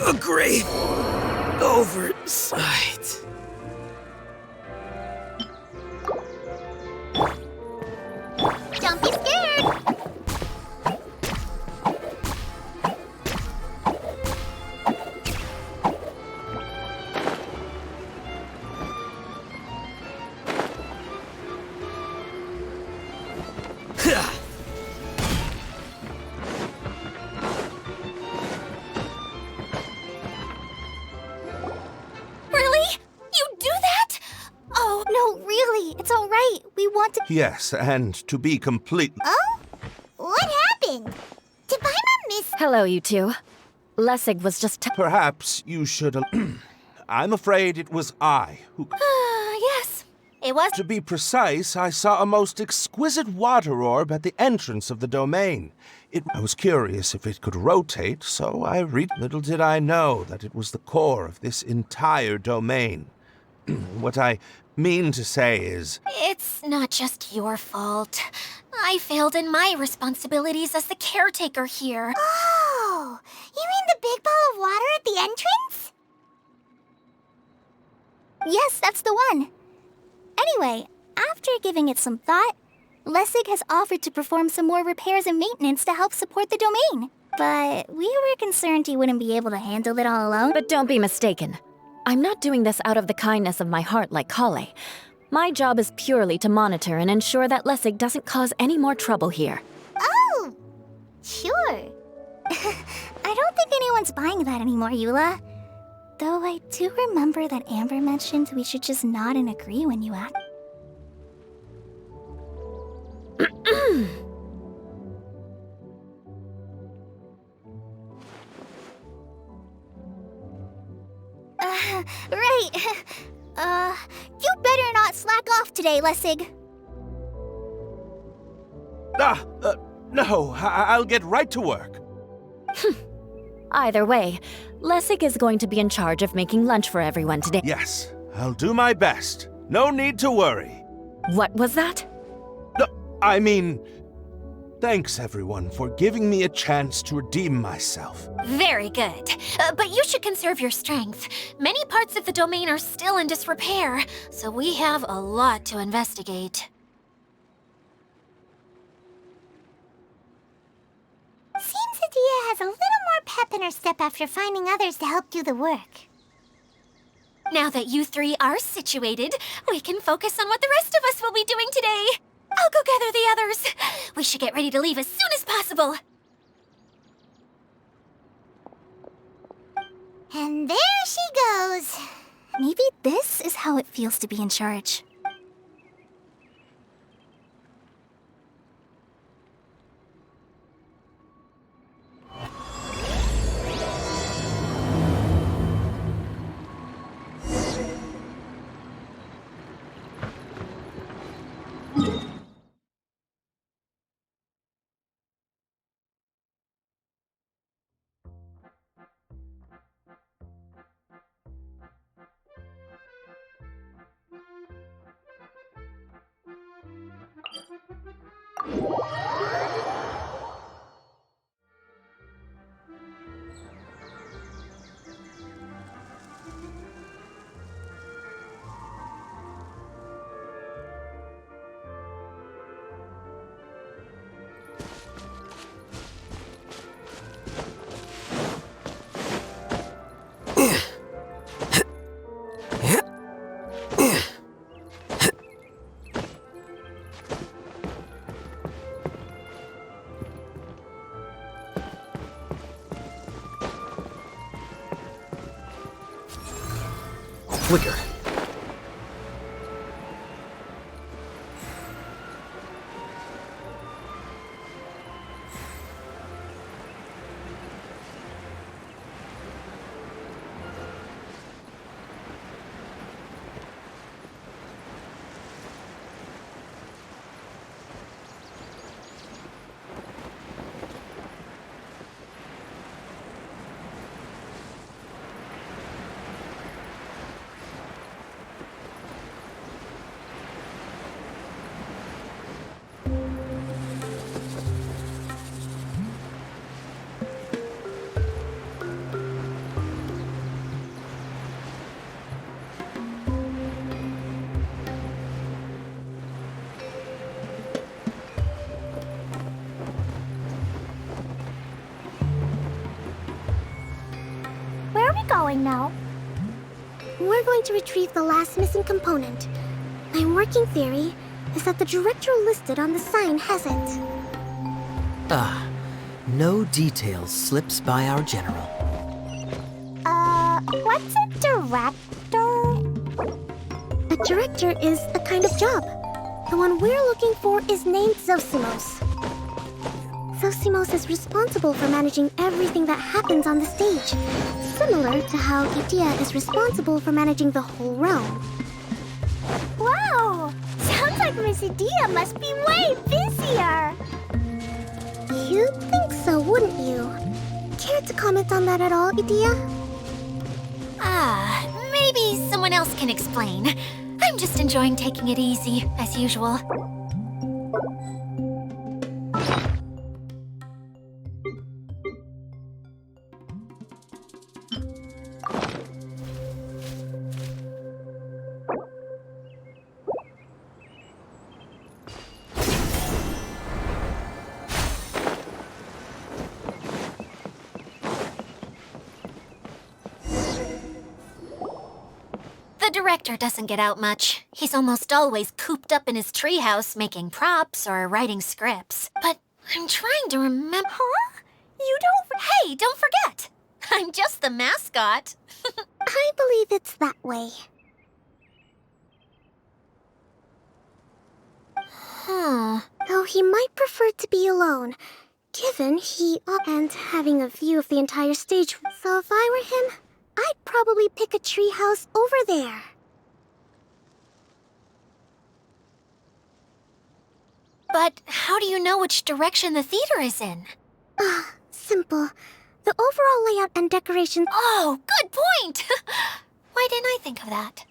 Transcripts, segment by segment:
A grave oversight. Don't be scared! Yes, and to be complete... Oh? What happened? Did Paimon miss... Hello, you two. Lessig was just... Perhaps you should... I'm afraid it was I who... Yes, it was... To be precise, I saw a most exquisite water orb at the entrance of the domain. I was curious if it could rotate, so I read... Little did I know that it was the core of this entire domain. What I mean to say is... It's not just your fault. I failed in my responsibilities as the caretaker here. Oh! You mean the big ball of water at the entrance? Yes, that's the one. Anyway, after giving it some thought, Lessig has offered to perform some more repairs and maintenance to help support the domain. But we were concerned he wouldn't be able to handle it all alone. But don't be mistaken. I'm not doing this out of the kindness of my heart like Kale. My job is purely to monitor and ensure that Lessig doesn't cause any more trouble here. Oh! Sure. I don't think anyone's buying that anymore, Eula. Though I do remember that Amber mentioned we should just nod and agree when you act. Right. You better not slack off today, Lessig. No, I'll get right to work. Either way, Lessig is going to be in charge of making lunch for everyone today. Yes, I'll do my best. No need to worry. What was that? No, I mean... Thanks, everyone, for giving me a chance to redeem myself. Very good. But you should conserve your strength. Many parts of the domain are still in disrepair, so we have a lot to investigate. Seems Idyia has a little more pep in her step after finding others to help do the work. Now that you three are situated, we can focus on what the rest of us will be doing today. I'll go gather the others. We should get ready to leave as soon as possible. And there she goes. Maybe this is how it feels to be in charge. Flicker. going now? We're going to retrieve the last missing component. My working theory is that the director listed on the sign hasn't. No details slips by our general. What's a director? A director is a kind of job. The one we're looking for is named Zosimos. Zosimos is responsible for managing everything that happens on the stage, similar to how Idyia is responsible for managing the whole realm. Wow! Sounds like Miss Idyia must be way busier! You'd think so, wouldn't you? Care to comment on that at all, Idyia? Maybe someone else can explain. I'm just enjoying taking it easy, as usual. The director doesn't get out much. He's almost always cooped up in his treehouse making props or writing scripts. But I'm trying to remember... Huh? Hey, don't forget! I'm just the mascot. I believe it's that way. Though he might prefer to be alone, given and having a view of the entire stage. So if I were him, I'd probably pick a treehouse over there. But how do you know which direction the theater is in? Simple. The overall layout and decorations. Oh, good point! Why didn't I think of that?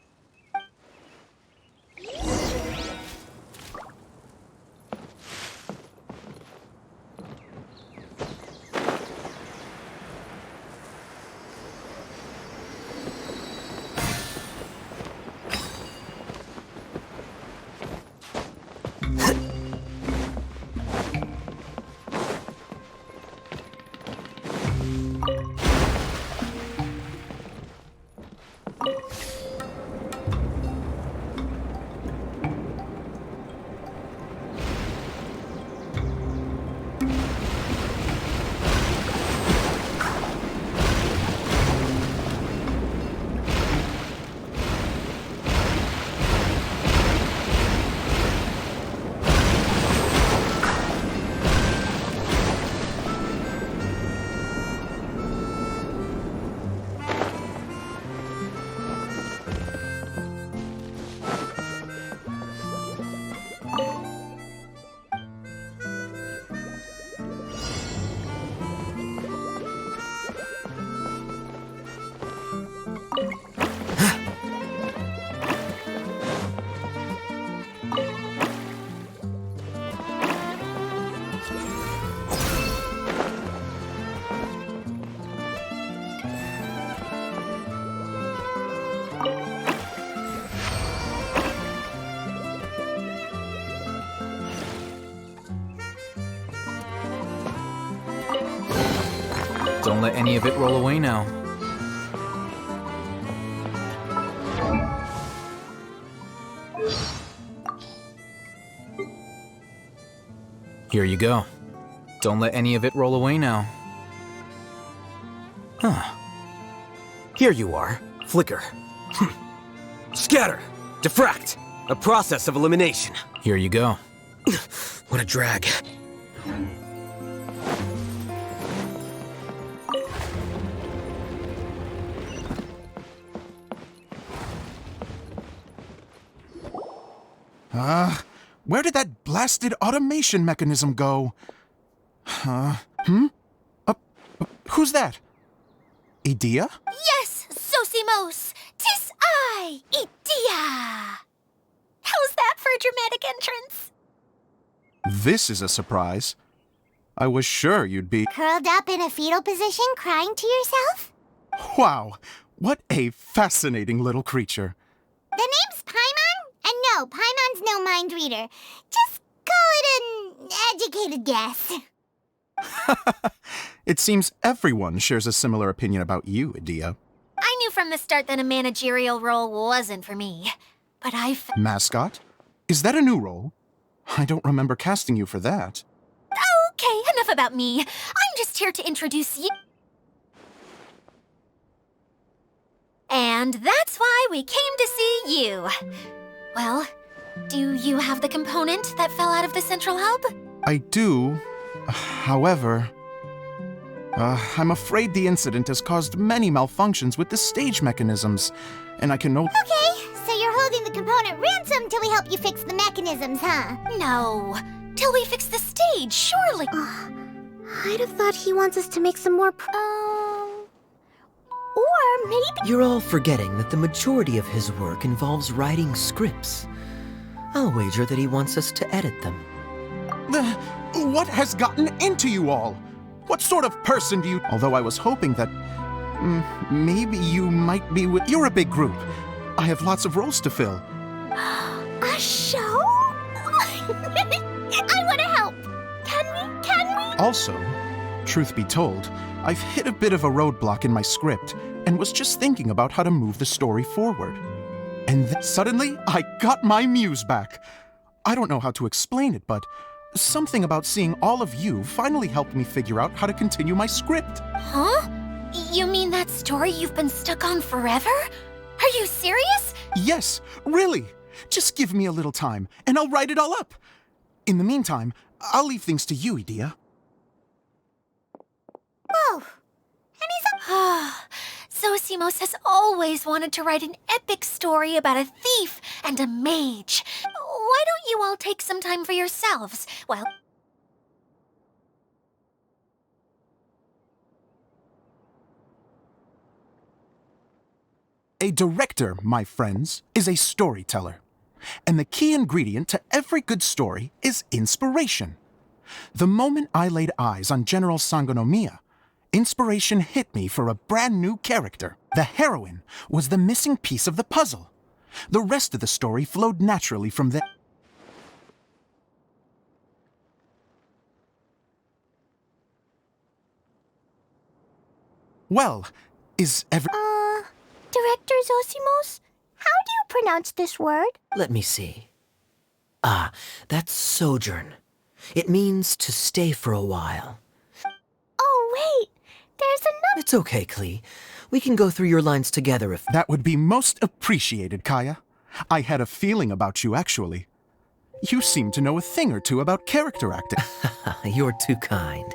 Don't let any of it roll away now. Here you go. Don't let any of it roll away now. Here you are. Flicker. Scatter. Diffract. A process of elimination. Here you go. What a drag. Where did that blasted automation mechanism go? Who's that? Idyia? Yes, Zosimos! 'Tis I, Idyia! How's that for a dramatic entrance? This is a surprise. I was sure you'd be... Curled up in a fetal position, crying to yourself? Wow, what a fascinating little creature. The name's Paimon? And no, Paimon's no mind reader. Just call it an educated guess. It seems everyone shares a similar opinion about you, Idyia. I from the start that a managerial role wasn't for me. But Mascot? Is that a new role? I don't remember casting you for that. Okay, enough about me. I'm just here to introduce you. And that's why we came to see you. Well, do you have the component that fell out of the central hub? I do. However, I'm afraid the incident has caused many malfunctions with the stage mechanisms, and I can no— Okay, so you're holding the component ransom till we help you fix the mechanisms, huh? No, till we fix the stage, surely. I'd have thought he wants us to make some more or maybe— You're all forgetting that the majority of his work involves writing scripts. I'll wager that he wants us to edit them. What has gotten into you all? What sort of person do you— Although I was hoping that maybe you might be with— You're a big group. I have lots of roles to fill. A show? I want to help. Can we? Also, truth be told, I've hit a bit of a roadblock in my script and was just thinking about how to move the story forward. And then suddenly, I got my muse back. I don't know how to explain it, but something about seeing all of you finally helped me figure out how to continue my script. Huh? You mean that story you've been stuck on forever? Are you serious? Yes, really. Just give me a little time, and I'll write it all up. In the meantime, I'll leave things to you, Idyia. Whoa. And Zosimos has always wanted to write an epic story about a thief and a mage. Why don't you all take some time for yourselves? Well, A director, my friends, is a storyteller. And the key ingredient to every good story is inspiration. The moment I laid eyes on General Sangonomiya, inspiration hit me for a brand new character. The heroine was the missing piece of the puzzle. The rest of the story flowed naturally from there. Well, is every— Director Zosimos, how do you pronounce this word? Let me see. Ah, that's sojourn. It means to stay for a while. Oh, wait. There's another— It's okay, Klee. We can go through your lines together if— That would be most appreciated, Kaya. I had a feeling about you, actually. You seem to know a thing or two about character acting. You're too kind.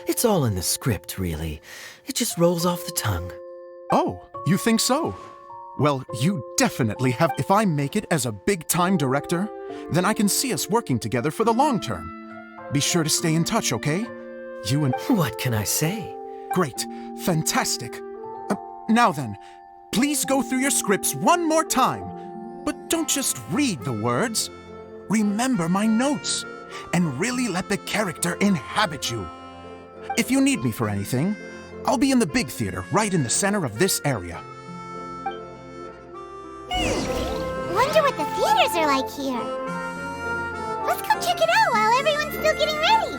It's all in the script, really. It just rolls off the tongue. Oh, you think so? Well, you definitely have— If I make it as a big-time director, then I can see us working together for the long term. Be sure to stay in touch, okay? You and— What can I say? Great. Fantastic. Now then, please go through your scripts one more time. But don't just read the words. Remember my notes, and really let the character inhabit you. If you need me for anything, I'll be in the big theater right in the center of this area. Wonder what the theaters are like here. Let's go check it out while everyone's still getting ready.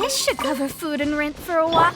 This should cover food and rent for a while.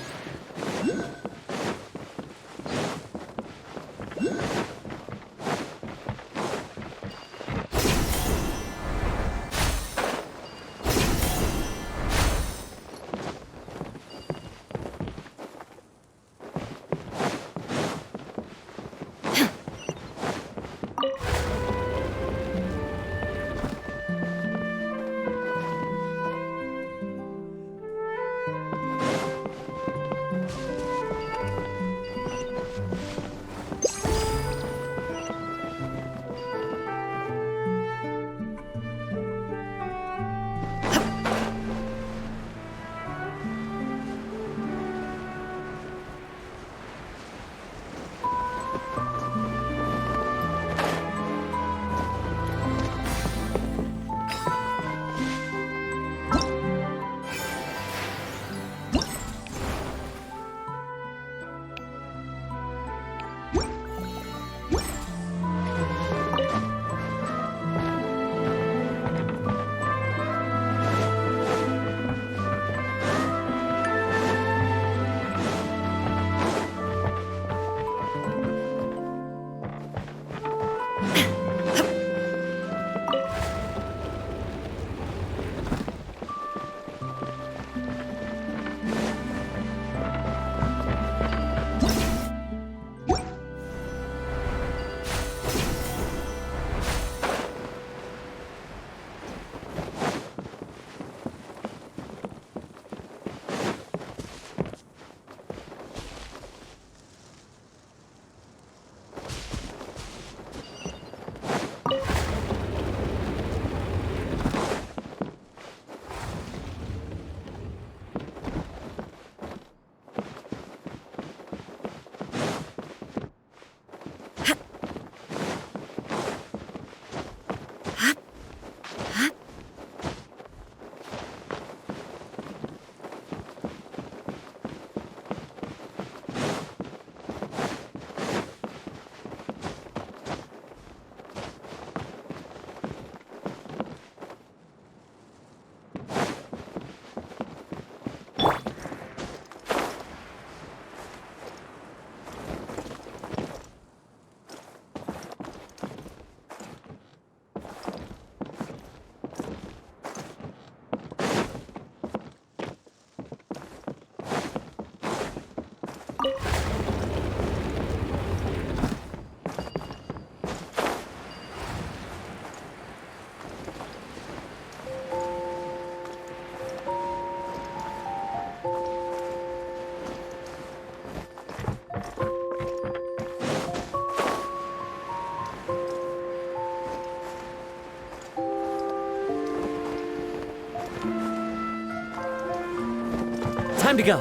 Time to go.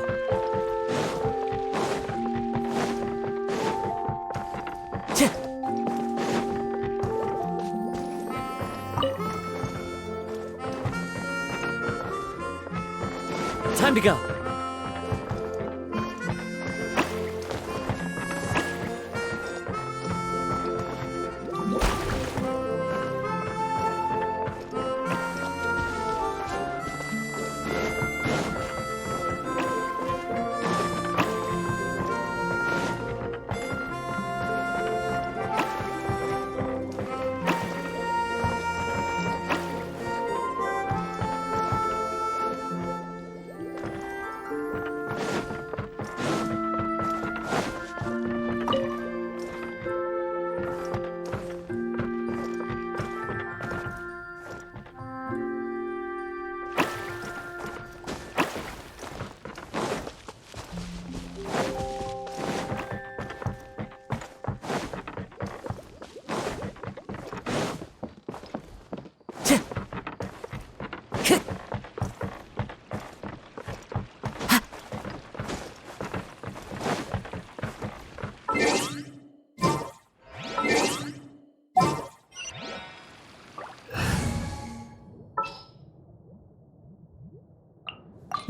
Time to go.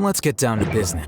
Let's get down to business.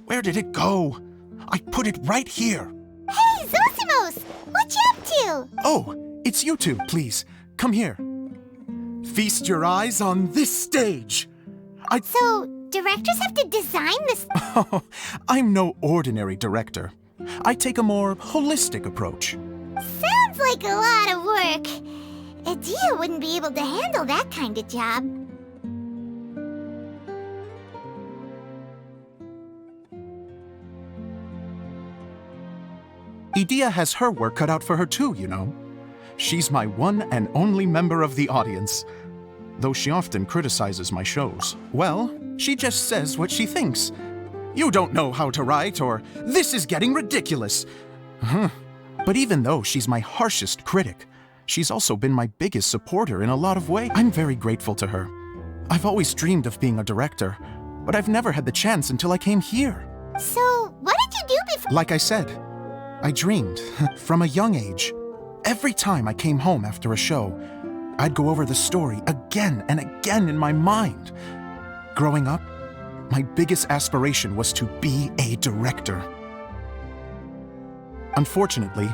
Where did it go? I put it right here. Hey, Zosimos! What you up to? Oh, it's you two, please. Come here. Feast your eyes on this stage. So, directors have to design this? Oh, I'm no ordinary director. I take a more holistic approach. Sounds like a lot of work. Idyia wouldn't be able to handle that kind of job. Idyia has her work cut out for her too, you know. She's my one and only member of the audience. Though she often criticizes my shows. Well, she just says what she thinks. You don't know how to write, or this is getting ridiculous. But even though she's my harshest critic, she's also been my biggest supporter in a lot of ways. I'm very grateful to her. I've always dreamed of being a director, but I've never had the chance until I came here. So, what did you do before? Like I said, I dreamed from a young age. Every time I came home after a show, I'd go over the story again and again in my mind. Growing up, my biggest aspiration was to be a director. Unfortunately,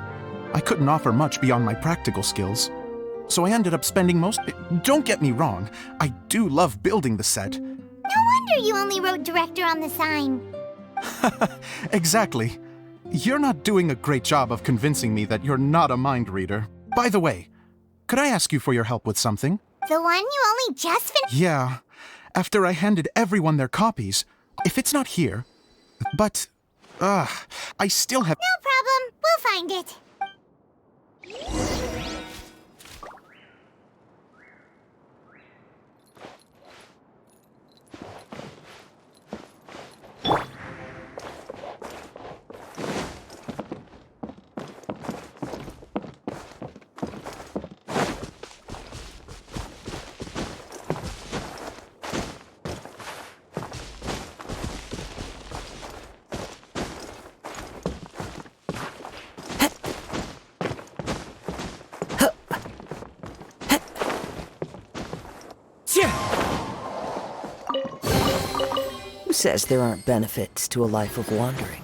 I couldn't offer much beyond my practical skills, so I ended up spending most... Don't get me wrong, I do love building the set. No wonder you only wrote director on the sign. Exactly. You're not doing a great job of convincing me that you're not a mind reader. By the way, could I ask you for your help with something? The one you only just finished? Yeah. After I handed everyone their copies, if it's not here, but, I still have... No problem. We'll find it. Who says there aren't benefits to a life of wandering?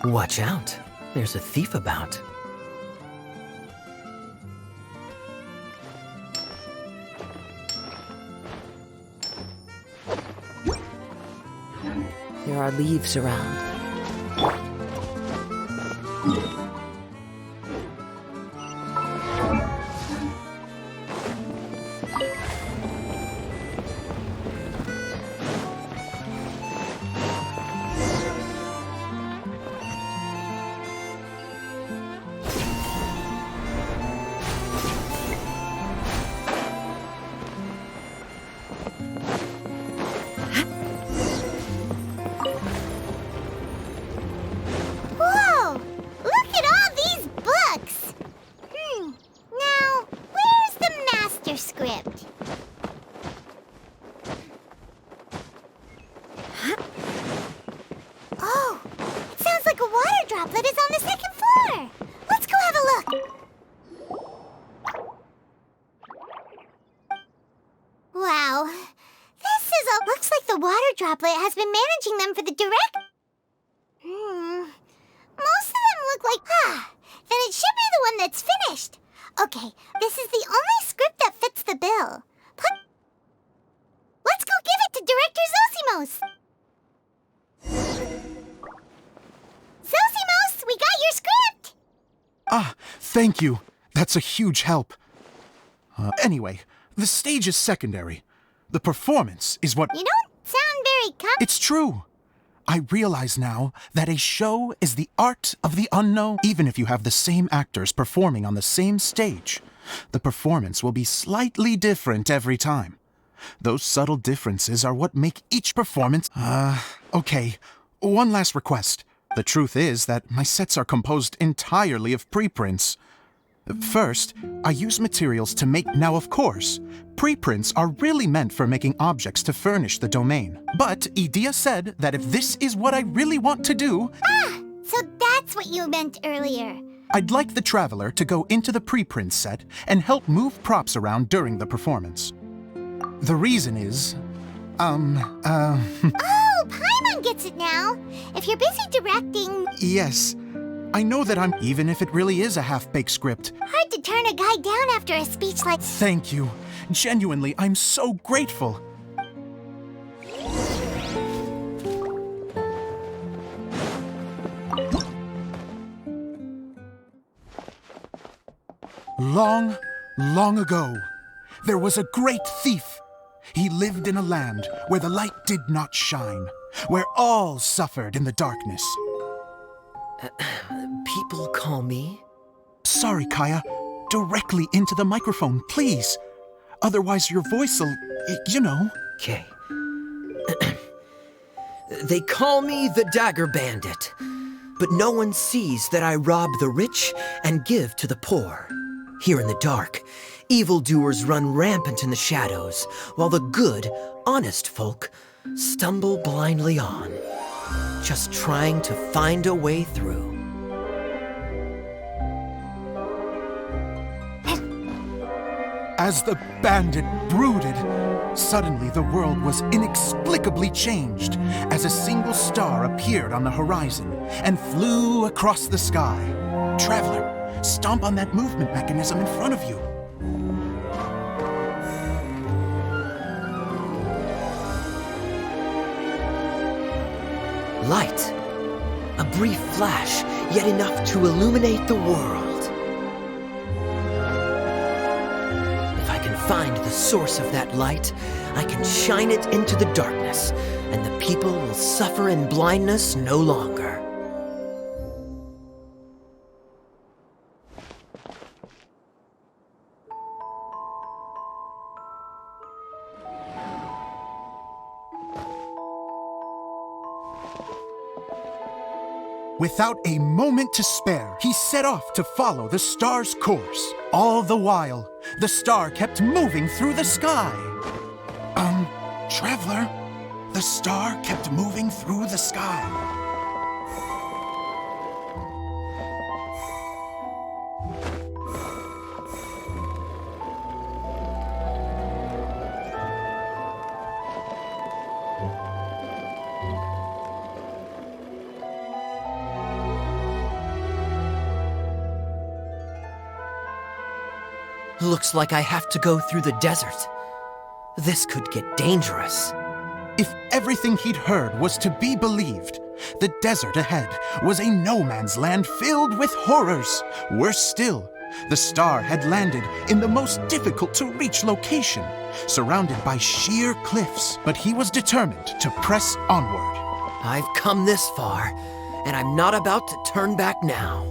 Watch out. There's a thief about. There are leaves around. Whoa! Look at all these books! Now, where's the master script? Oh, it sounds like a water droplet is on the second floor. Let's go have a look. Wow, looks like the water droplet has been managing them for the direct. Most of them look like, then it should be the one that's finished. Okay, this is the only script that fits the bill. Let's go give it to Director Zosimos. Zosimos, we got your script! Ah, thank you. That's a huge help. Anyway, the stage is secondary. The performance is what... You don't sound very It's true. I realize now that a show is the art of the unknown. Even if you have the same actors performing on the same stage, the performance will be slightly different every time. Those subtle differences are what make each performance... Okay. One last request. The truth is that my sets are composed entirely of preprints. First, I use materials to make... Now, of course, preprints are really meant for making objects to furnish the domain. But Idyia said that if this is what I really want to do... So that's what you meant earlier. I'd like the Traveler to go into the preprint set and help move props around during the performance. The reason is... Oh, Paimon gets it now. If you're busy directing... Yes. I know that I'm... Even if it really is a half-baked script. Hard to turn a guy down after a speech like... Thank you. Genuinely, I'm so grateful. Long, long ago, there was a great thief. He lived in a land where the light did not shine, where all suffered in the darkness. People call me... Sorry, Kaya. Directly into the microphone, please. Otherwise your voice'll... you know. Okay. They call me the Dagger Bandit, but no one sees that I rob the rich and give to the poor. Here in the dark, evildoers run rampant in the shadows, while the good, honest folk stumble blindly on, just trying to find a way through. As the bandit brooded, suddenly the world was inexplicably changed as a single star appeared on the horizon and flew across the sky. Traveler, stomp on that movement mechanism in front of you. Light. A brief flash, yet enough to illuminate the world. If I can find the source of that light, I can shine it into the darkness, and the people will suffer in blindness no longer. Without a moment to spare, he set off to follow the star's course. All the while, the star kept moving through the sky. Traveler, the star kept moving through the sky. Looks like I have to go through the desert. This could get dangerous. If everything he'd heard was to be believed, the desert ahead was a no-man's land filled with horrors. Worse still, the star had landed in the most difficult-to-reach location, surrounded by sheer cliffs. But he was determined to press onward. I've come this far, and I'm not about to turn back now.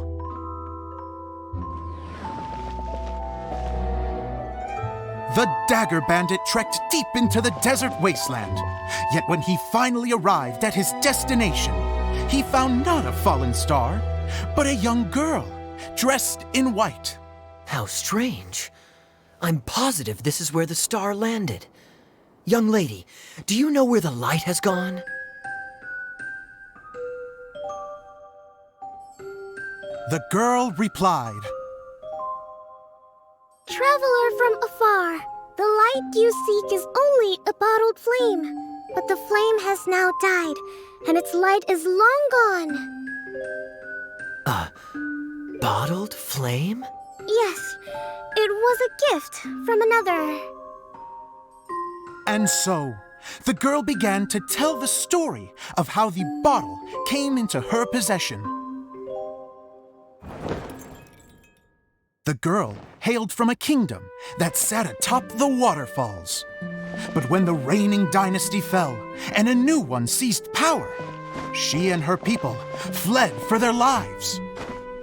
The Dagger Bandit trekked deep into the desert wasteland. Yet when he finally arrived at his destination, he found not a fallen star, but a young girl, dressed in white. How strange. I'm positive this is where the star landed. Young lady, do you know where the light has gone? The girl replied, Traveler from afar, the light you seek is only a bottled flame. But the flame has now died, and its light is long gone. A bottled flame? Yes, it was a gift from another. And so, the girl began to tell the story of how the bottle came into her possession. The girl hailed from a kingdom that sat atop the waterfalls. But when the reigning dynasty fell and a new one seized power, she and her people fled for their lives.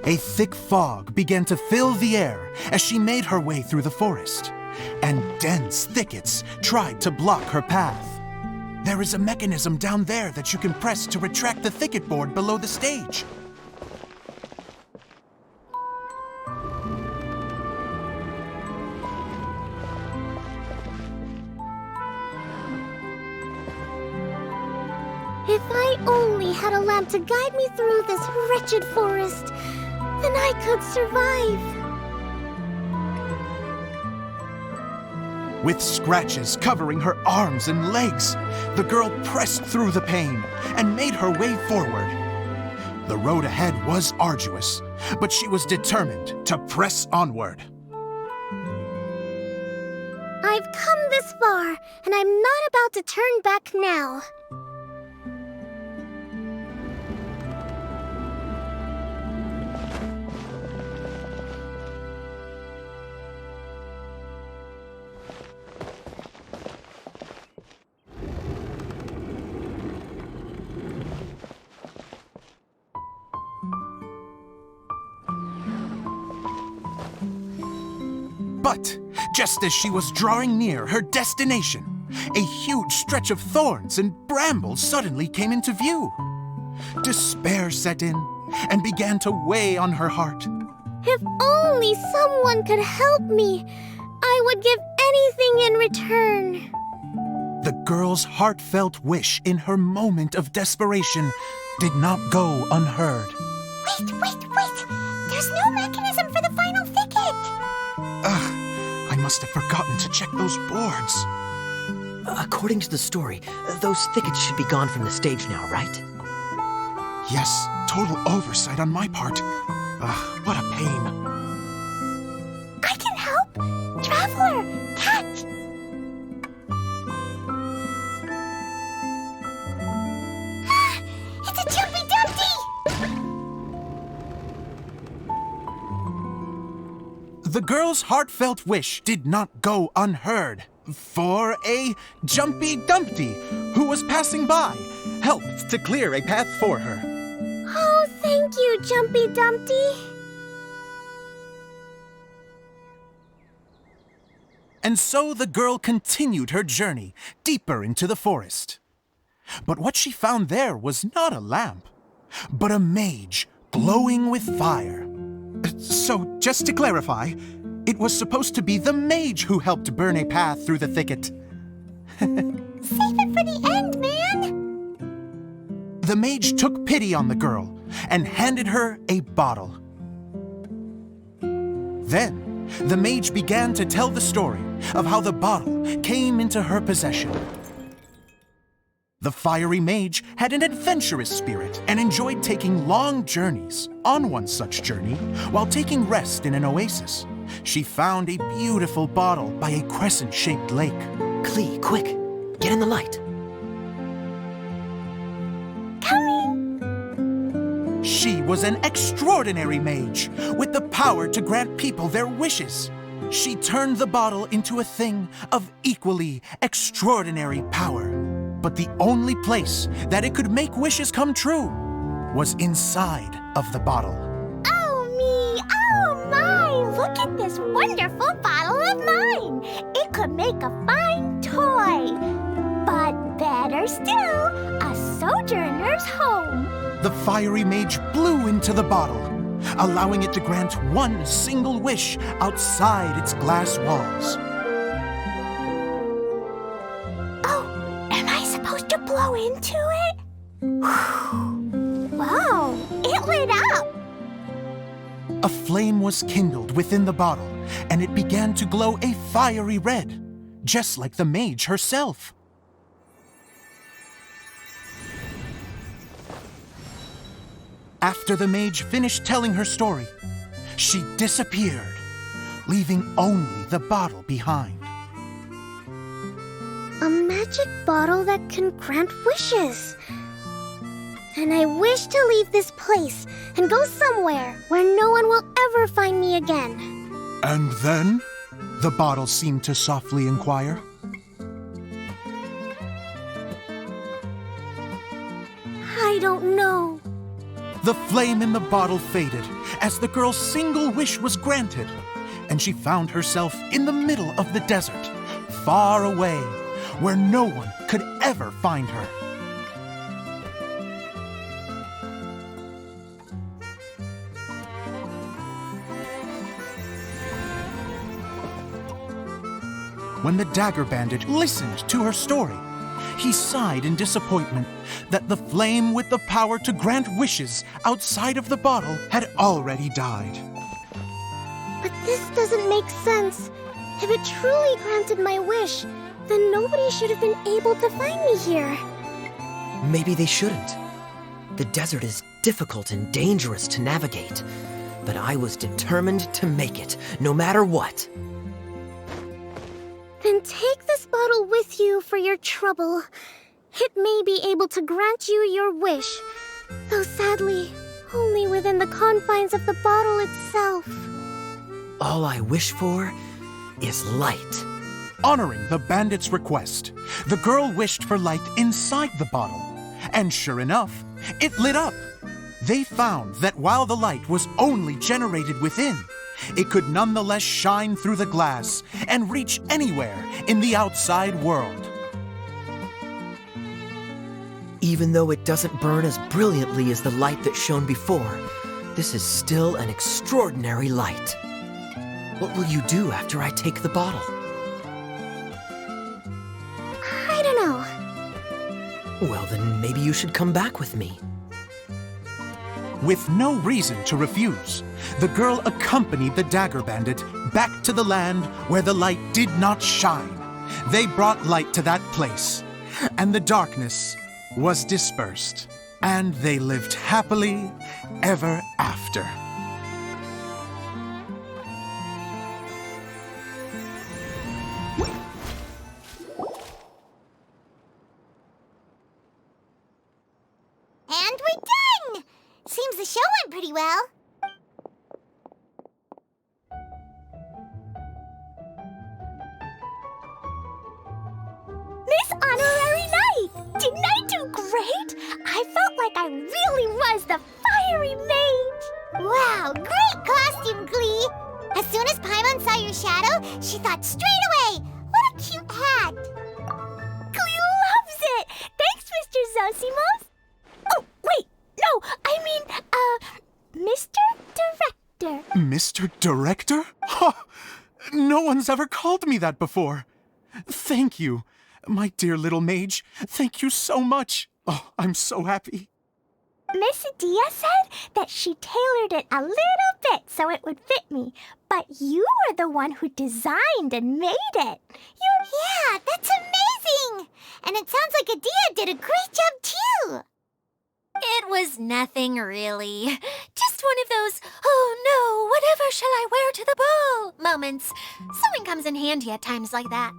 A thick fog began to fill the air as she made her way through the forest, and dense thickets tried to block her path. There is a mechanism down there that you can press to retract the thicket board below the stage. If I only had a lamp to guide me through this wretched forest, then I could survive. With scratches covering her arms and legs, the girl pressed through the pain and made her way forward. The road ahead was arduous, but she was determined to press onward. I've come this far, and I'm not about to turn back now. But just as she was drawing near her destination, a huge stretch of thorns and brambles suddenly came into view. Despair set in and began to weigh on her heart. If only someone could help me, I would give anything in return. The girl's heartfelt wish in her moment of desperation did not go unheard. Wait! There's no mechanism for the final thicket! I must have forgotten to check those boards. According to the story, those thickets should be gone from the stage now, right? Yes, total oversight on my part. What a pain. I can help! Traveler! Catch! It's a Jumpy Dumpty! The girl's heartfelt wish did not go unheard, for a Jumpy Dumpty who was passing by helped to clear a path for her. Oh, thank you, Jumpy Dumpty. And so the girl continued her journey deeper into the forest. But what she found there was not a lamp, but a mage glowing with fire. So, just to clarify, it was supposed to be the mage who helped burn a path through the thicket. Save it for the end, man! The mage took pity on the girl and handed her a bottle. Then, the mage began to tell the story of how the bottle came into her possession. The fiery mage had an adventurous spirit and enjoyed taking long journeys. On one such journey, while taking rest in an oasis, she found a beautiful bottle by a crescent-shaped lake. Klee, quick, get in the light. She was an extraordinary mage with the power to grant people their wishes. She turned the bottle into a thing of equally extraordinary power. But the only place that it could make wishes come true was inside of the bottle. Oh me, oh my! Look at this wonderful bottle of mine! It could make a fine toy. But better still, a sojourner's home. The fiery mage blew into the bottle, allowing it to grant one single wish outside its glass walls. Oh, am I supposed to blow into it? Whoa, it lit up! A flame was kindled within the bottle, and it began to glow a fiery red, just like the mage herself. After the mage finished telling her story, she disappeared, leaving only the bottle behind. A magic bottle that can grant wishes. And I wish to leave this place and go somewhere where no one will ever find me again. And then, the bottle seemed to softly inquire. I don't know. The flame in the bottle faded as the girl's single wish was granted, and she found herself in the middle of the desert, far away, where no one could ever find her. When the Dagger Bandit listened to her story, he sighed in disappointment that the flame with the power to grant wishes outside of the bottle had already died. But this doesn't make sense. If it truly granted my wish, then nobody should have been able to find me here. Maybe they shouldn't. The desert is difficult and dangerous to navigate, but I was determined to make it, no matter what. Then take this bottle with you for your trouble. It may be able to grant you your wish, though sadly, only within the confines of the bottle itself. All I wish for is light. Honoring the bandit's request, the girl wished for light inside the bottle, and sure enough, it lit up. They found that while the light was only generated within, it could nonetheless shine through the glass and reach anywhere in the outside world. Even though it doesn't burn as brilliantly as the light that shone before, this is still an extraordinary light. What will you do after I take the bottle? I don't know. Well, then maybe you should come back with me. With no reason to refuse, the girl accompanied the Dagger Bandit back to the land where the light did not shine. They brought light to that place, and the darkness was dispersed, and they lived happily ever after. And we're done! Seems the show went pretty well. Miss Honorary Knight! Didn't I do great? I felt like I really was the fiery mage! Wow, great costume, Glee! As soon as Paimon saw your shadow, she thought straight away, what a cute hat! Glee loves it! Thanks, Mr. Zosimos! Oh, wait! No, I mean, Mr. Director. Mr. Director? Ha! No one's ever called me that before. Thank you. My dear little mage, thank you so much. Oh, I'm so happy. Miss Idyia said that she tailored it a little bit so it would fit me, but you were the one who designed and made it. Yeah, that's amazing! And it sounds like Idyia did a great job, too! It was nothing really. Just just one of those, oh no, whatever shall I wear to the ball moments. Sewing comes in handy at times like that.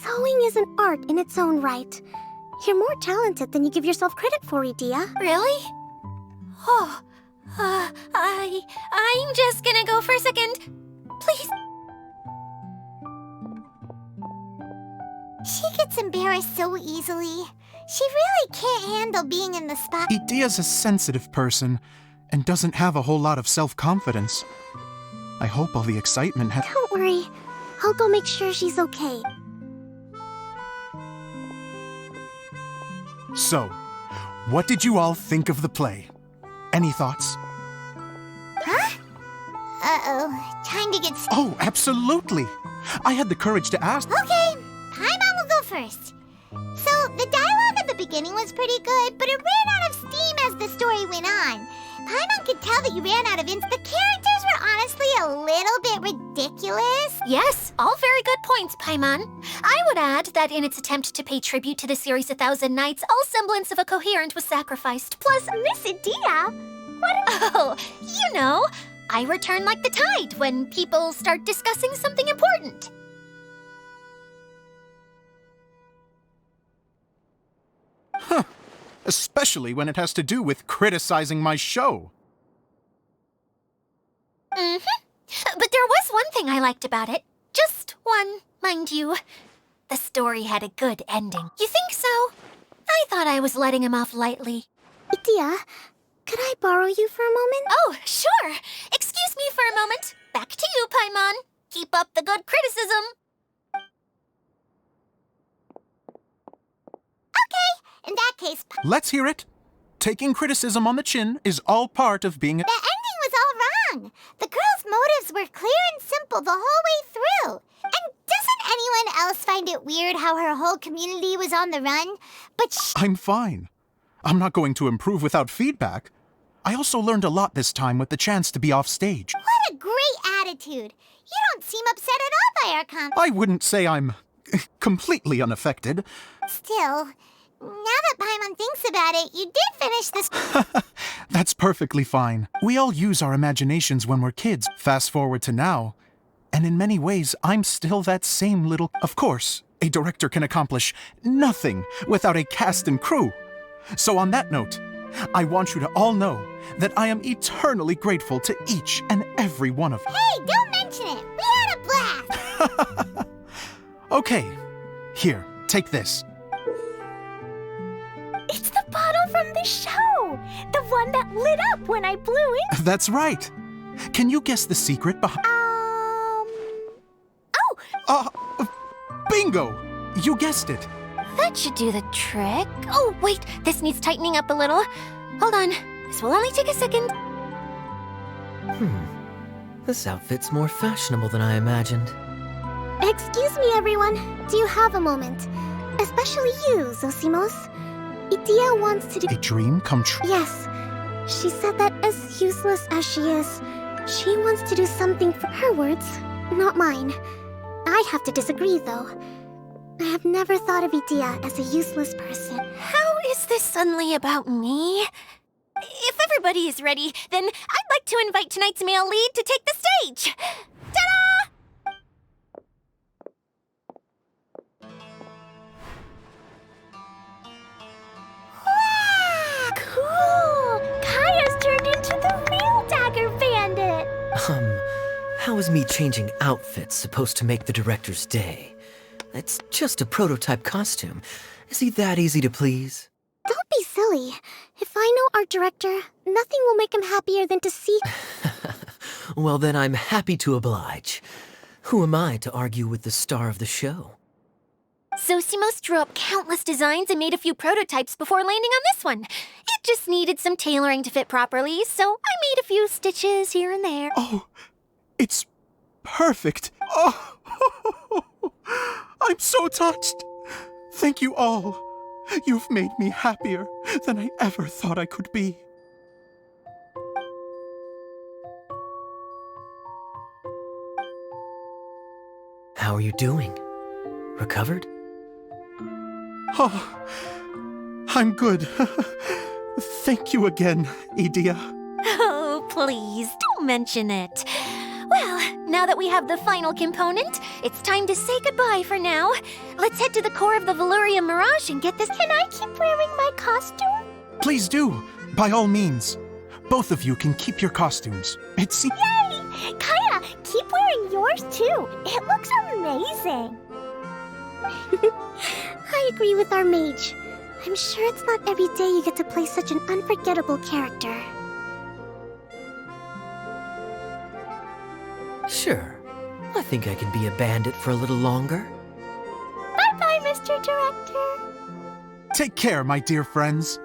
Sewing is an art in its own right. You're more talented than you give yourself credit for, Idyia. Really? Oh, I'm just gonna go for a second. Please. She gets embarrassed so easily. She really can't handle being in the spot. Idyia's a sensitive person and doesn't have a whole lot of self-confidence. I hope all the excitement has... Don't worry. I'll go make sure she's okay. So, what did you all think of the play? Any thoughts? Huh? Uh-oh. Time to get... Oh, absolutely! I had the courage to ask... Okay, Paimon will go first. So, the dialogue at the beginning was pretty good, but it ran out of steam as the story went on. Paimon could tell that you ran out of ins. The characters were honestly a little bit ridiculous. Yes, all very good points, Paimon. I would add that in its attempt to pay tribute to the series 1,000 Nights, all semblance of a coherent was sacrificed. Plus, Miss Idyia, oh, you know, I return like the tide when people start discussing something important. Huh. Especially when it has to do with criticizing my show. But there was one thing I liked about it. Just one, mind you. The story had a good ending. You think so? I thought I was letting him off lightly. Idyia, could I borrow you for a moment? Oh, sure. Excuse me for a moment. Back to you, Paimon. Keep up the good criticism. In that case, Let's hear it. Taking criticism on the chin is all part of being a... the ending was all wrong. The girl's motives were clear and simple the whole way through. And doesn't anyone else find it weird how her whole community was on the run? But I'm fine. I'm not going to improve without feedback. I also learned a lot this time with the chance to be off stage. what a great attitude. You don't seem upset at all by our I wouldn't say I'm completely unaffected. Still, now that Paimon thinks about it, you did finish this... That's perfectly fine. We all use our imaginations when we're kids. Fast forward to now, and in many ways, I'm still that same little... Of course, a director can accomplish nothing without a cast and crew. So on that note, I want you to all know that I am eternally grateful to each and every one of you. Hey, don't mention it. We had a blast. Okay, here, take this. It's the bottle from the show! The one that lit up when I blew in. That's right. Can you guess the secret behind... Bingo! You guessed it. That should do the trick. Oh, wait, this needs tightening up a little. Hold on, this will only take a second. This outfit's more fashionable than I imagined. Excuse me, everyone. Do you have a moment? Especially you, Zosimos. Idyia wants to do... A dream come true. Yes. She said that as useless as she is, she wants to do something for her words, not mine. I have to disagree, though. I have never thought of Idyia as a useless person. How is this suddenly about me? If everybody is ready, then I'd like to invite tonight's male lead to take the stage. Ta-da! Cool! Kaya's turned into the real Dagger Bandit! How is me changing outfits supposed to make the director's day? It's just a prototype costume. Is he that easy to please? Don't be silly. If I know our director, nothing will make him happier than to see... Well, then I'm happy to oblige. Who am I to argue with the star of the show? Zosimos drew up countless designs and made a few prototypes before landing on this one. It just needed some tailoring to fit properly, so I made a few stitches here and there. Oh, it's perfect. Oh, I'm so touched. Thank you all. You've made me happier than I ever thought I could be. How are you doing? Recovered? Oh, I'm good. Thank you again, Idyia. please, don't mention it. Well, now that we have the final component, it's time to say goodbye for now. Let's head to the core of the Veluria Mirage and get this. Can I keep wearing my costume? Please do, by all means. Both of you can keep your costumes. It's... Yay! Kaya, keep wearing yours too. It looks amazing. I agree with our mage. I'm sure it's not every day you get to play such an unforgettable character. Sure. I think I can be a bandit for a little longer. Bye-bye, Mr. Director. Take care, my dear friends.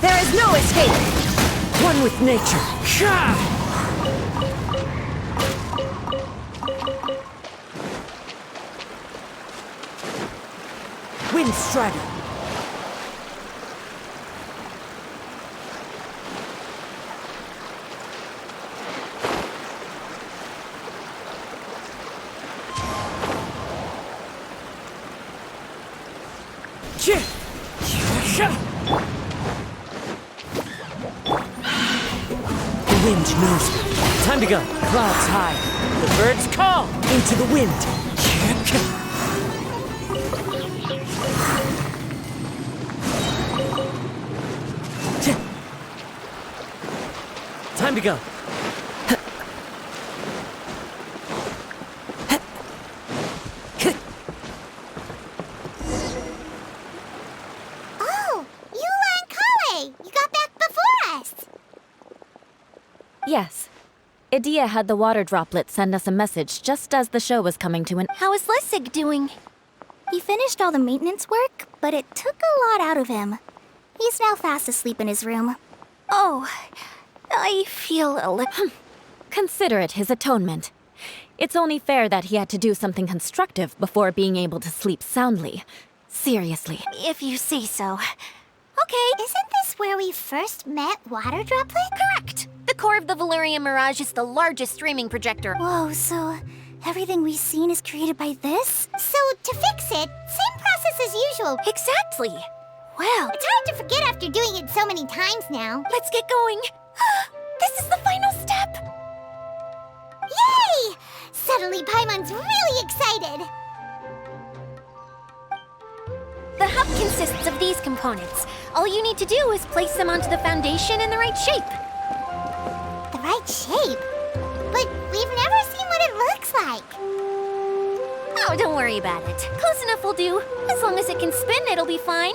There is no escape! One with nature. Wind Strider. The wind knows me. Time to go. Clouds high. The birds call. Into the wind. Time to go. Oh, Eula and Kale! You got back before us! Yes. Idyia had the water droplet send us a message just as the show was coming to an... How is Lessig doing? He finished all the maintenance work, but it took a lot out of him. He's now fast asleep in his room. Oh, I feel a little... Consider it his atonement. It's only fair that he had to do something constructive before being able to sleep soundly. Seriously. If you say so. Okay, isn't this where we first met Water Droplet? Correct. The core of the Veluria Mirage is the largest streaming projector. Whoa, so everything we've seen is created by this? So, to fix it, same process as usual. Exactly. Well, It's hard to forget after doing it so many times now. let's get going. This is the final step. Yay! Suddenly Paimon's really excited. The hub consists of these components. All you need to do is place them onto the foundation in the right shape. The right shape? But we've never seen what it looks like. Oh, don't worry about it. Close enough will do. As long as it can spin, it'll be fine.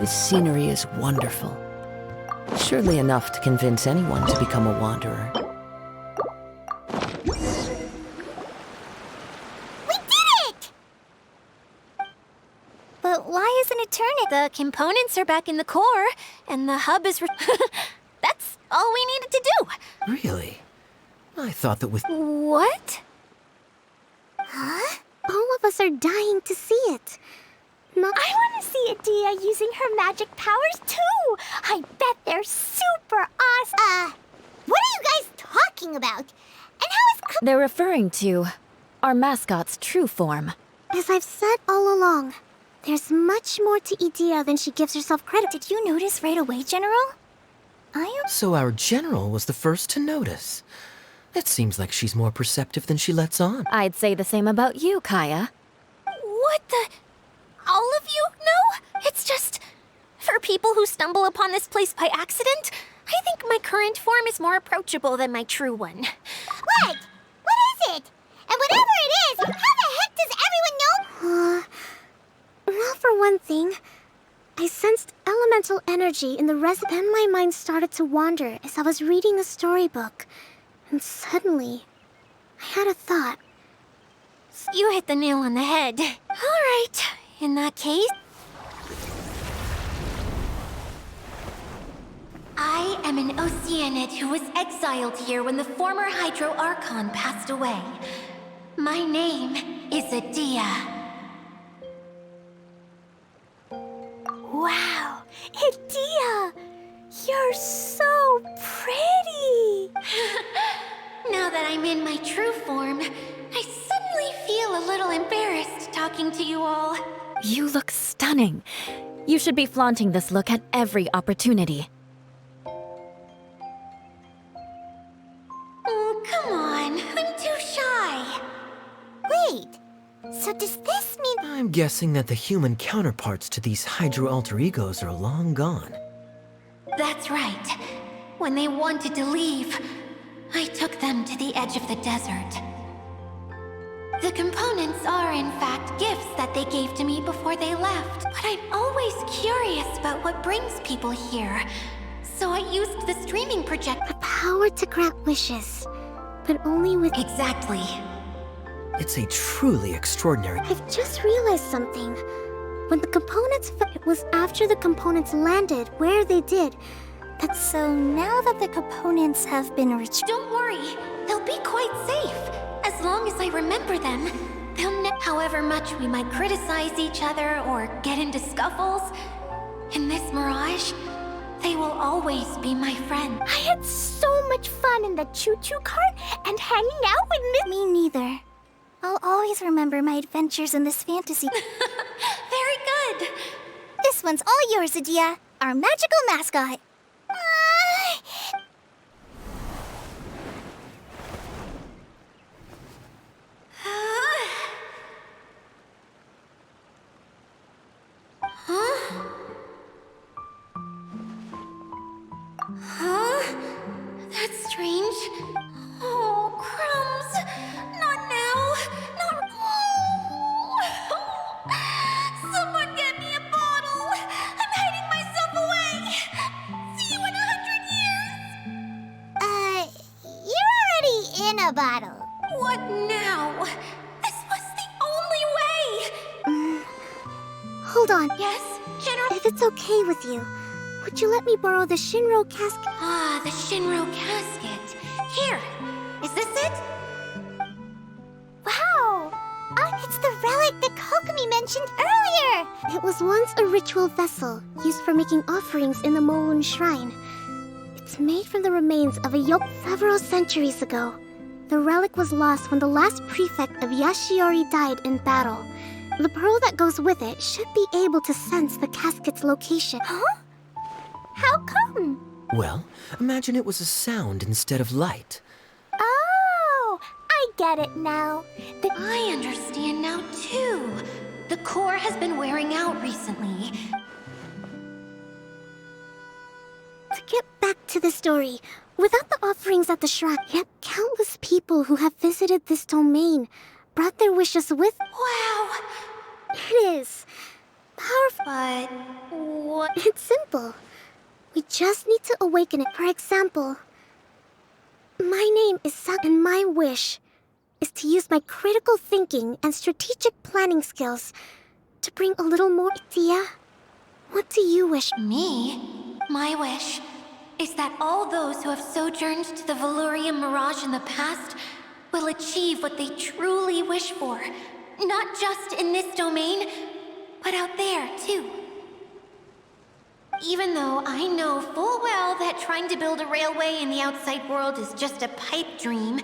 This scenery is wonderful. Surely enough to convince anyone to become a wanderer. We did it! But why isn't it turning? The components are back in the core, and the hub is... That's all we needed to do. Really? I thought that with... What? Huh? All of us are dying to see it. I want to see Idyia using her magic powers too. I bet they're super awesome. What are you guys talking about? And how is... They're referring to our mascot's true form. As I've said all along, there's much more to Idyia than she gives herself credit. Did you notice right away, General? So our general was the first to notice. It seems like she's more perceptive than she lets on. I'd say the same about you, Kaya. What the... All of you? No? It's just... For people who stumble upon this place by accident, I think my current form is more approachable than my true one. What? What is it? And whatever it is, how the heck does everyone know? Well, for one thing, I sensed elemental energy in the resin. Then my mind started to wander as I was reading a storybook. And suddenly, I had a thought. You hit the nail on the head. All right, in that case... I am an Oceanid who was exiled here when the former Hydro Archon passed away. My name is Idyia. Wow, Idyia! You're so pretty! Now that I'm in my true form, I suddenly feel a little embarrassed talking to you all. You look stunning. You should be flaunting this look at every opportunity. Oh, come on. I'm too shy. Wait, so does this mean... I'm guessing that the human counterparts to these Hydro alter egos are long gone. That's right. When they wanted to leave, I took them to the edge of the desert. The components are, in fact, gifts that they gave to me before they left. But I'm always curious about what brings people here. So I used the streaming projector. The power to grant wishes, but only with... Exactly. It's a truly extraordinary... I've just realized something. When the components... It was after the components landed where they did. So now that the components have been retrieved... Don't worry. They'll be quite safe. As long as I remember them, however much we might criticize each other or get into scuffles, in this mirage, they will always be my friend. I had so much fun in the choo-choo cart and hanging out with Miss... Me neither. I'll always remember my adventures in this fantasy. Very good. This one's all yours, Idyia, our magical mascot. Huh? That's strange. Oh, crumbs. Not now. Not... Oh. Someone get me a bottle. I'm hiding myself away. See you in 100 years. You're already in a bottle. What now? This was the only way. Hold on. Yes, General? If it's okay with you, would you let me borrow the Shinro casket? Ah, the Shinro casket. Here. Is this it? Wow! It's the relic that Kokomi mentioned earlier! It was once a ritual vessel used for making offerings in the Moon Shrine. It's made from the remains of a yoke several centuries ago. The relic was lost when the last prefect of Yashiori died in battle. The pearl that goes with it should be able to sense the casket's location. Huh? How come? Well, imagine it was a sound instead of light. Oh, I get it now. I understand now, too. The core has been wearing out recently. To get back to the story, without the offerings at the shrine, yet countless people who have visited this domain brought their wishes with... Wow! It is powerful. But what? It's simple. We just need to awaken it. For example, my name is Sak, and my wish is to use my critical thinking and strategic planning skills to bring a little more... Idyia, what do you wish? Me? My wish is that all those who have sojourned to the Valurian Mirage in the past will achieve what they truly wish for. Not just in this domain, but out there, too. Even though I know full well that trying to build a railway in the outside world is just a pipe dream,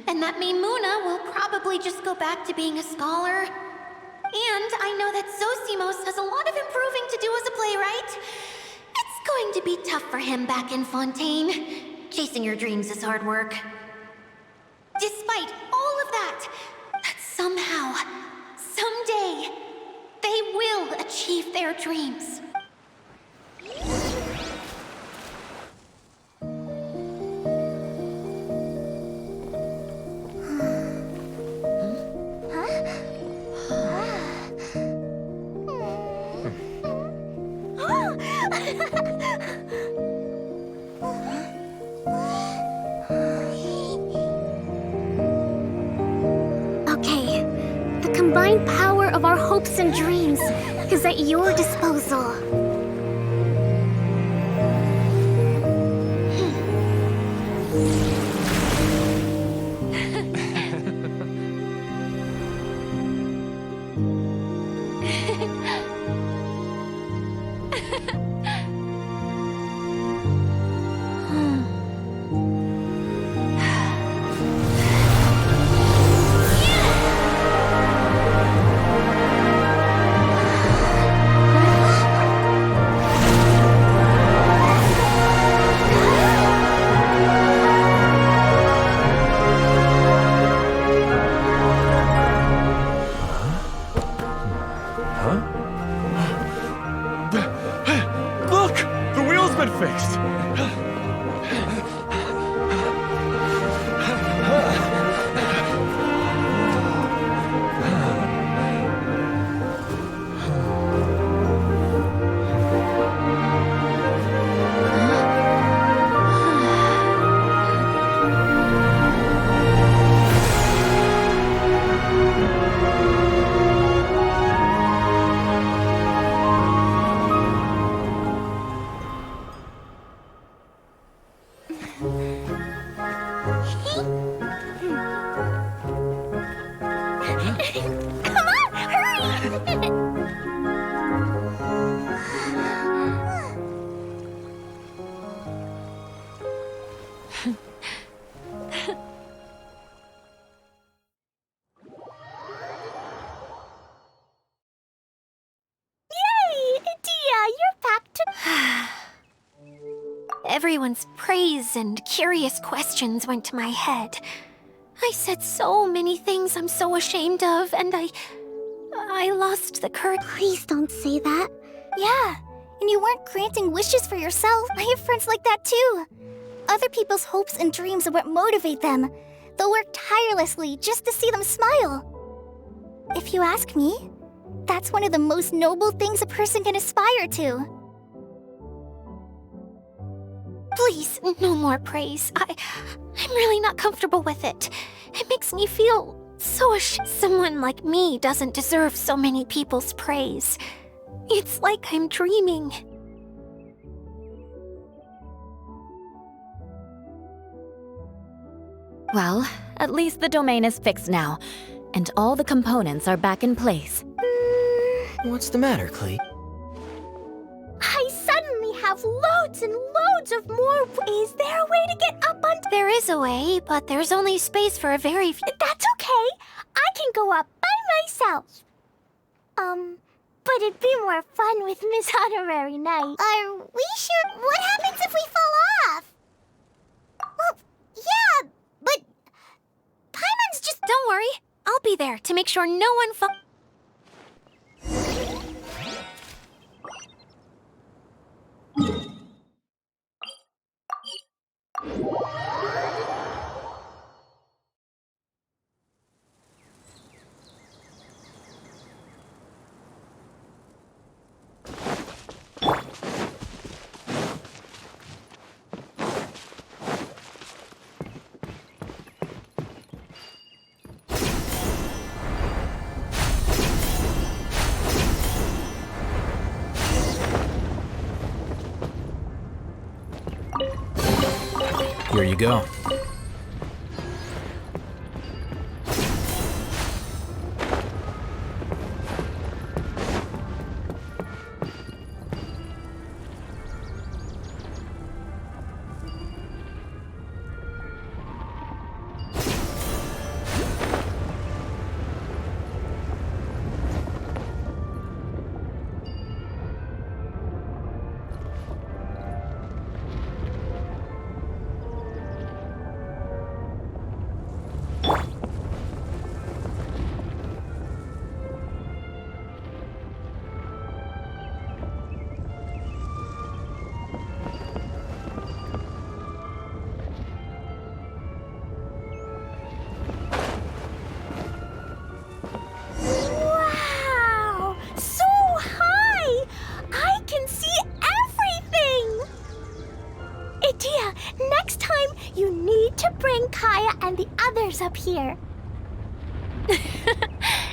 and that Maimuna will probably just go back to being a scholar. And I know that Zosimos has a lot of improving to do as a playwright. It's going to be tough for him back in Fontaine. Chasing your dreams is hard work. Despite all of that, somehow, someday, they will achieve their dreams. Okay, the combined power of our hopes and dreams is at your disposal. Look! The wheel's been fixed! Come on, hurry! Yay! Idyia, you're back to... Everyone's praise and curious questions went to my head. I said so many things I'm so ashamed of, and I lost the courage. Please don't say that. Yeah, and you weren't granting wishes for yourself. I have friends like that too. Other people's hopes and dreams are what motivate them. They'll work tirelessly just to see them smile. If you ask me, that's one of the most noble things a person can aspire to. Please, no more praise. I'm really not comfortable with it. It makes me feel so ashamed. Someone like me doesn't deserve so many people's praise. It's like I'm dreaming. Well, at least the domain is fixed now, and all the components are back in place. What's the matter, Clee? I suddenly have loads and loads of more. Is there a way to get up on? There is a way, but there's only space for a very few. That's okay. I can go up by myself. But it'd be more fun with Miss Honorary Knight. Are we sure? What happens if we fall off? Well, yeah, but Paimon's just... Don't worry. I'll be there to make sure no one falls. Here you go. Wow! So high! I can see everything! Idyia, next time you need to bring Kaya and the others up here.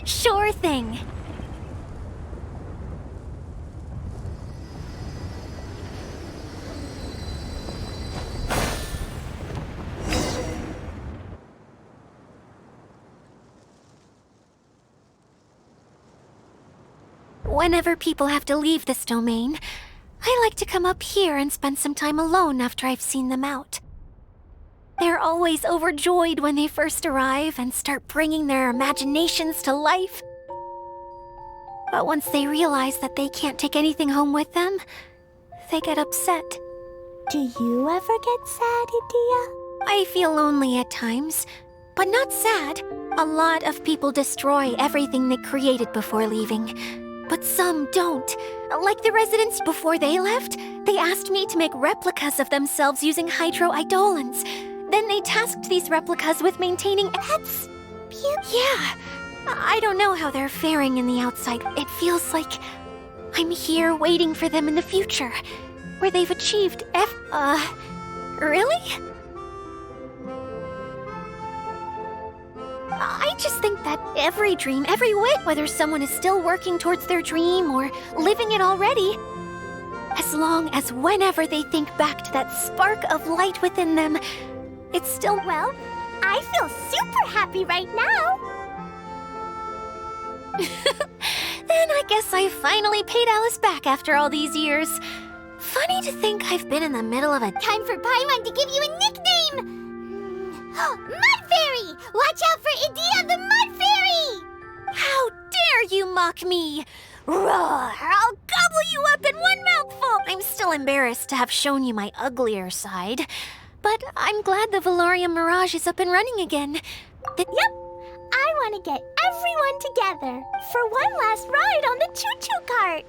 Sure thing. Whenever people have to leave this domain, I like to come up here and spend some time alone after I've seen them out. They're always overjoyed when they first arrive and start bringing their imaginations to life. But once they realize that they can't take anything home with them, they get upset. Do you ever get sad, Idyia? I feel lonely at times, but not sad. A lot of people destroy everything they created before leaving. But some don't. Like the residents before they left, they asked me to make replicas of themselves using hydroidolins. Then they tasked these replicas with maintaining pets. Yeah. I don't know how they're faring in the outside. It feels like I'm here waiting for them in the future, where they've achieved really? I just think that every dream, every wish, whether someone is still working towards their dream or living it already, as long as whenever they think back to that spark of light within them, it's still, Well, I feel super happy right now. Then I guess I finally paid Alice back after all these years. Funny to think I've been in the middle of a... Time for Paimon to give you a nickname! Mud Fairy! Watch out for Idyia the Mud Fairy! How dare you mock me! Roar! I'll gobble you up in one mouthful! I'm still embarrassed to have shown you my uglier side. But I'm glad the Valorium Mirage is up and running again. Yep! I want to get everyone together for one last ride on the choo-choo cart!